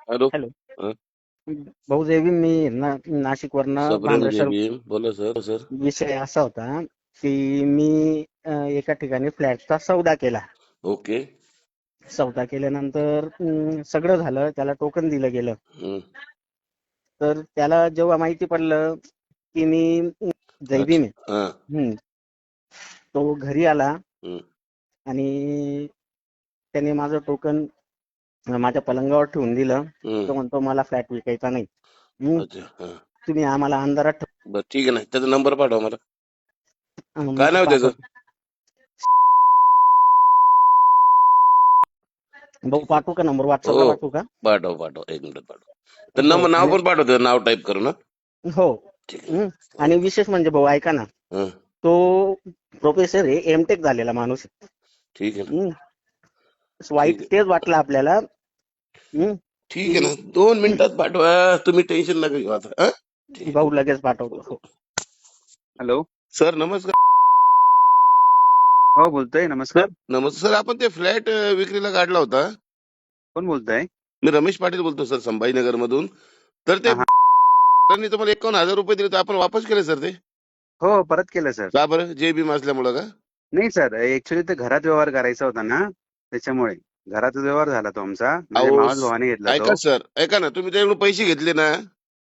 Hello. Hello. हं? भाऊ जय भीम. मी नाशिक वरनं सबरेल जय भांबरेश्वर. भीम. बोला सर. सर विषय असा होता की मी एका ठिकाणी फ्लॅटचा सौदा केला. ओके. सौदा केल्यानंतर सगळं झालं, त्याला टोकन दिलं गेलं. हं. तर त्याला जेव्हा माहिती पडलं की मी जय भीम अच्छा. आहे, हां. तो घरी आला हं. आणि त्याने माझं टोकन माझ्या पलंगावर ठेवून दिलं. हं. तो म्हणतो मला फ्लॅट विकायचा नाही. अच्छा. हां. तुम्ही आम्हाला अंधारात बरं ठीक आहे ना. त्याचा नंबर पाठवा मला. मी काय नाव त्याचं? पाठवतो. भाऊ ठीक आहे. पाठवू का नंबर? व्हॉट्सअपला हो. पाठवू का? पाठव. 1 मिनिटात पाठव. तर हो. नाव आणि पण पाठवतो. नाव टाईप करू ना. हो. ठीक आहे. हं. आणि विशेष म्हणजे भाऊ ऐका ना, हं. तो प्रोफेसर आहे, एमटेक झालेला माणूस आहे. ठीक आहे ना. हं. ठीक वाईट आहे. तेच वाटलं आपल्याला. हं. ठीक आहे की ना. 2 मिनिटात पाठवा. तुम्ही टेन्शन नका घेऊ आता. हं? ठीक भाऊ आहे. लगेच पाठवतो. हो. हॅलो. सर नमस्कार. हो, बोलतोय. सर नमस्कार. नमस्कार. सर आपण ते फ्लॅट विक्रीला काढला होता. कोण बोलताय? मी रमेश पाटील बोलतो सर, संभाजीनगर मधून. तर ते हां, हां. त्यांनी तुम्हाला 51,000 रुपये दिले, तर आपण वापस केले सर ते. हो, परत केलं सर. का बरं? जय भीम असल्यामुळं का? नाही सर, ॲक्चुअली ते घरात व्यवहार करायचा होता ना, त्याच्यामुळे. घरात व्यवहार झाला तो आमचा. म्हणजे अहो मावस भावाने घेतला ऐका तो. सर, ऐका ना. तुम्ही त्याच्याकडून पैसे घेतले ना,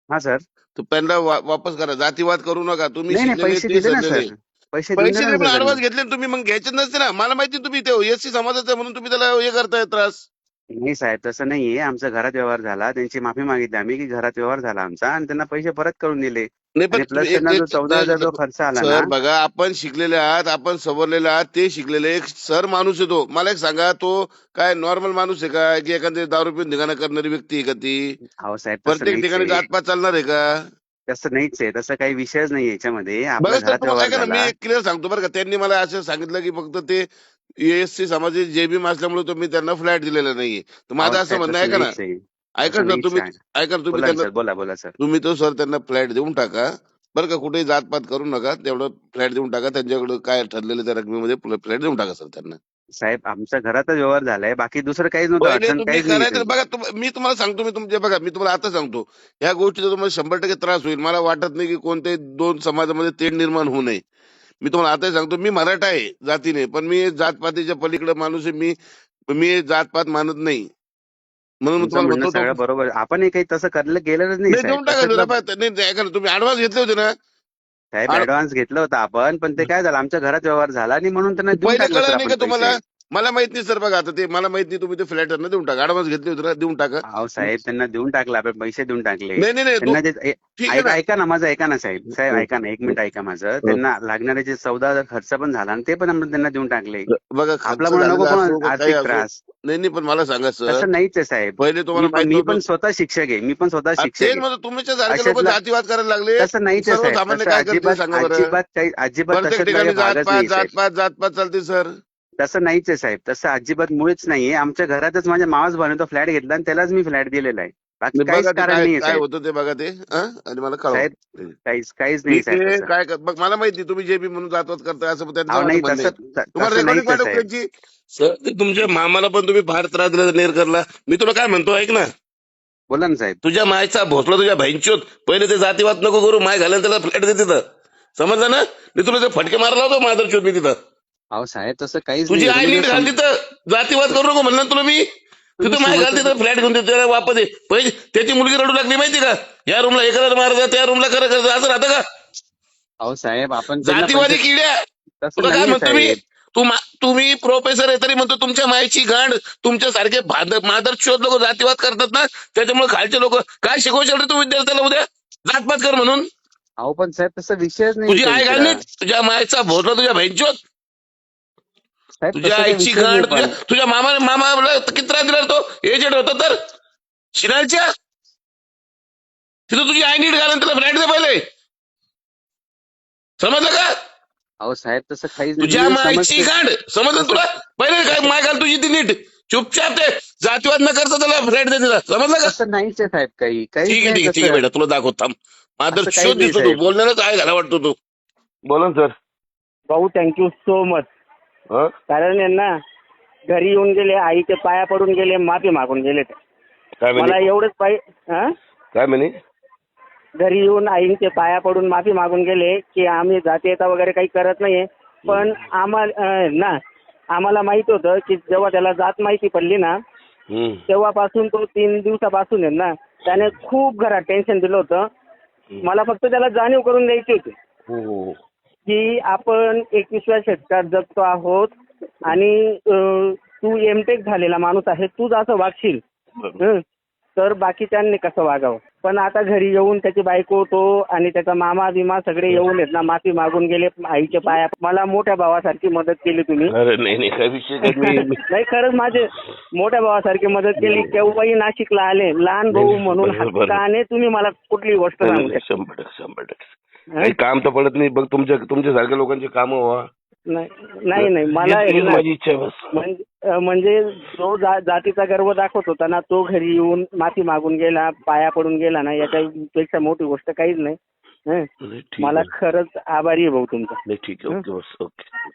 हां सर. तर त्यांना वापस करा. जातीवाद करू नका. तुम्ही नाही, नाही, शिकलेले, पैसे ते दिले ना सल्लेले. सर. पैसे देऊन पैसे दिले नाही ना पण सर त्यांनी. ऍडव्हान्स घेतले ना तुम्ही, मग घ्यायचे नसते ना. मला माहिती तुम्ही ते एससी समाजाचं आहे म्हणून तुम्ही त्याला हे करताय त्रास. नाही साहेब, तसं नाहीये. आमचा घरात व्यवहार झाला. त्यांची माफी मागितली आम्ही, की घरात व्यवहार झाला आमचा आणि त्यांना पैसे परत करून दिले. नाही पण आणि तुम्ही प्लस त्यांना जो 14,000 जो खर्च आला सर ना. बघा, आपण शिकलेले आहात, आपण सवरलेले आहात, ते शिकलेले. एक सर माणूस आहे तो. मला एक सांगा, तो काय नॉर्मल माणूस आहे का, की एखादी दारू पिऊन धिंगाणा करणारी व्यक्ती आहे का ती? अहो साहेब, तसं प्रत्येक नाहीच ठिकाणी आहे. जातपात चालणार आहे का? तसं नाहीच आहे. तसं काही विषयच नाही याच्यामध्ये. बघा आपला सर, घरात तुम्हाला व्यवहार ऐका ना, मी झाला. एक क्लिअर सांगतो बरं का. त्यांनी मला असं सांगितलं की फक्त ते एससी समाजाचे जेबीम असल्यामुळे तुम्ही त्यांना फ्लॅट दिलेला नाहीये. तर अहो माझं असं साहेब, म्हणणं आहे, तसं ऐका ना. नाहीच आहे. ऐका तसं सर नाहीच तुम्ही. आहे. ऐका ना, तुम्ही बोला ना त्यांना, सर. बोला, बोला सर. तुम्ही तो सर त्यांना फ्लॅट देऊन टाका बरं का. कुठेही जातपात करू नका. तेवढं फ्लॅट देऊन टाका. त्यांच्याकडे काय ठरलेलं त्या रकमेमध्ये फ्लॅट देऊन टाका सर त्यांना. साहेब, आमचा घरातच व्यवहार झालाय. बाकी दुसरं काहीच नव्हतं. पहिले अडचण तुम्ही काहीच नाहीये करायचं त्याची. बघा. मी तुम्हाला सांगतो, मी तुमच्या बघा, मी तुम्हाला आता सांगतो. ह्या गोष्टीचा तुम्हाला 100% त्रास होईल. मला वाटत नाही की कोणत्याही 2 समाजामध्ये तेढ निर्माण होऊ नये. मी तुम्हाला आता सांगतो, मी मराठा आहे जातीने, पण मी जातपातीच्या पलीकडे माणूस आहे. मी मी जातपात मानत नाही. म्हणून मी तुमचं तुम्हाला म्हणणं म्हणतो तो. सगळं बरोबर आहे. आपणही काही तसं गेलेलंच नाही नाही साहेब. देऊन टाका तसं जरा नाही नाही, ऐका ना, तुम्ही ऍडव्हान्स घेतले होते ना. साहेब, ऍडव्हान्स घेतलं होतं आपण, पण ते काय झालं, आमच्या घरात व्यवहार झाला आणि म्हणून त्यांना देऊन पहिले टाकलं सर कळलं नाही आपण का तुम्हाला? पैसे. मला माहित नाही सर. बघा आता ते मला माहित नाही. तुम्ही ते फ्लॅट देऊन टाका. ऍडव्हान्स घेतले होते ना, देऊन टाका. अहो साहेब, त्यांना देऊन टाकलं आपण, पैसे देऊन टाकले नाही नाही नाही त्यांना. जे ठीक आहे ना. ऐका ना माझं, ऐका ना साहेब. साहेब ऐका ना, 1 मिनिट ऐका माझं. त्यांना लागणारे जे 14,000 खर्च पण झाला आणि ते पण आपण त्यांना देऊन टाकले. बघा, खर्च आपल्यामुळे नको झालेला पण असो का काही आर्थिक असो. त्रास. नाही नाही, पण मला सांगा सर. तसं नाहीच आहे साहेब. पहिले तुम्हाला माहित मी पण नव्हतं. स्वतः शिक्षक आहे. मी पण स्वतः शिक्षक तेच आहे. म्हणजे तुमच्या सारखे लोक अशातला जातीवाद करायला लागले. तसं नाहीच आहे साहेब. सर्वसामान्य तसं काय करतील अजिबात सांगा बरं? अजिबात काही अजिबात प्रत्येक तशातला काही ठिकाणी भागच जातपात नाही साहेब. जातपात जातपात चालते सर. तसं नाहीच आहे साहेब. तसं अजिबात मुळीच नाहीये. आमच्या घरातच माझ्या मावस भावाने तो फ्लॅट घेतला आणि त्यालाच मी फ्लॅट दिलेला आहे. बाकी नाही बघा काहीच ते कारण काय नाहीये काय साहेब. होतं ते बघा ते. आणि मला कळवा. साहेब, काहीच नाही ठीक साहेब आहे. तसं. काय बघ, मला माहिती तुम्ही जे बी म्हणून जातवाद करताय असं त्यांचं अहो माझं नाही, म्हणणं आहे. तसं तुम्हाला तसं रेकॉर्डिंग नाहीच आहे पाठवू साहेब. त्यांची. सर ते तुमच्या मामाला पण तुम्ही फार त्रास दिला नेरकरला. मी तुला काय म्हणतो ऐक ना. बोला ना साहेब. तुझ्या मायचा भोसला तुझ्या बहिणचोत. पहिले ते जातीवाद नको करू. माय घालेल त्याला फ्लॅट दे तिथं. समजलं ना? मी तुला ते फटके मारला होतो माधरचोत मी तिथं. अहो साहेब, तसं काहीच तुझी नाहीये. आई नीट घाल तिथं. जातीवाद करू नको म्हणलं ना तुला मी. तुम्ही तिथं माय घाल सुरुवातच. तिथं फ्लॅट घेऊन त्याला वापस दे. पहिले त्याची मुलगी रडू लागली माहिती का? या रूमला हे करायला मारायचं, त्या रूमला करायचं, असं राहतं का? अहो साहेब, आपण त्यांना पैसे. जातीवादी किड्या. तसं तुला काय नाहीये म्हणतो मी? साहेब. तुम्ही प्रोफेसर आहे तरी म्हणतो तुमच्या मायची गांड. तुमच्यासारखे मादरचोद लोक जातीवाद करतात ना, त्याच्यामुळे खालचे लोक काय शिकवशाल रे तू विद्यार्थ्याला उद्या? जातपात कर म्हणून. अहो पण साहेब, तसं विषयच नाही तुझी तो आई घाल इकडं. नीट. तुझ्या मायचा भोसला तुझ्या बहिणचोद. साहेब, तुझ्या तसं काही आईची विषयच गांड. नाही तुझ्या पण. तुझ्या मामाला किती त्रास दिला रे तो एजंट होता तर शिनालच्या. तिथं तुझी आई नीट घाल आणि त्याला फ्लॅट दे पहिले. समजलं का? अहो साहेब, तसं काहीच नाही. तुझ्या मी मायची समजते. गांड. समजलं तुला? तसं पहिले काय माय घाल तुझी ती नीट. चुपचाप ते जातीवाद न करता त्याला फ्लॅट दे तिला. समजलं का? तसं नाहीच आहे साहेब. काहीच ठीक आहे नाही ठीक आहे ठीक आहे तसं. बेटा, तुला दाखवत थांब. मात्र असं काहीच शोध नाही दिसतो तू साहेब. बोलण्याला काय घाला वाटतो तू. बोला सर. भाऊ थँक्यू सो मच. कारण यांना घरी येऊन गेले, आईच्या पाया पडून गेले, माफी मागून गेले. काय मला म्हणे एवढंच पाहिजे. काय म्हणे घरी येऊन आईंचे पाया पडून माफी मागून गेले की आम्ही जातीयता वगैरे काही करत नाहीये, पण आम्हाला माहित होतं की जेव्हा त्याला जात माहिती पडली ना तेव्हापासून तो 3 दिवसापासून आहे ना त्याने खूप घरात टेन्शन दिलं होतं. मला फक्त त्याला जाणीव करून द्यायची होती की आपण 21व्या शतकात जगतो आहोत आणि तू एमटेक झालेला माणूस आहे, तूच असं वागशील तर बाकीच्यांनी कसं वागावं. पण आता घरी येऊन त्याची बायको तो आणि त्याचा मामा बिमा सगळे येऊन आहेत ना माफी मागून गेले आईच्या पाया. मला मोठ्या भावासारखी मदत केली तुम्ही. अरे नाही काय विषय काय नाही खरंच माझे मोठ्या भावासारखी मदत केली. केव्हाही नाशिकला आले लहान भाऊ म्हणून हक्काने तुम्ही मला कुठली गोष्ट सांगू शकता. 100% काही काम तर पडत नाही बघ तुमच्यासारख्या लोकांची कामं व्हा. नाही मला माझी इच्छा आहे बस. म्हणजे जो जातीचा गर्व दाखवत होता ना तो घरी येऊन माफी मागून गेला पाया पडून गेला ना याच्यापेक्षा मोठी गोष्ट काहीच नाही. मला खरंच आभारी आहे भाऊ तुमचा. ठीक आहे ओके.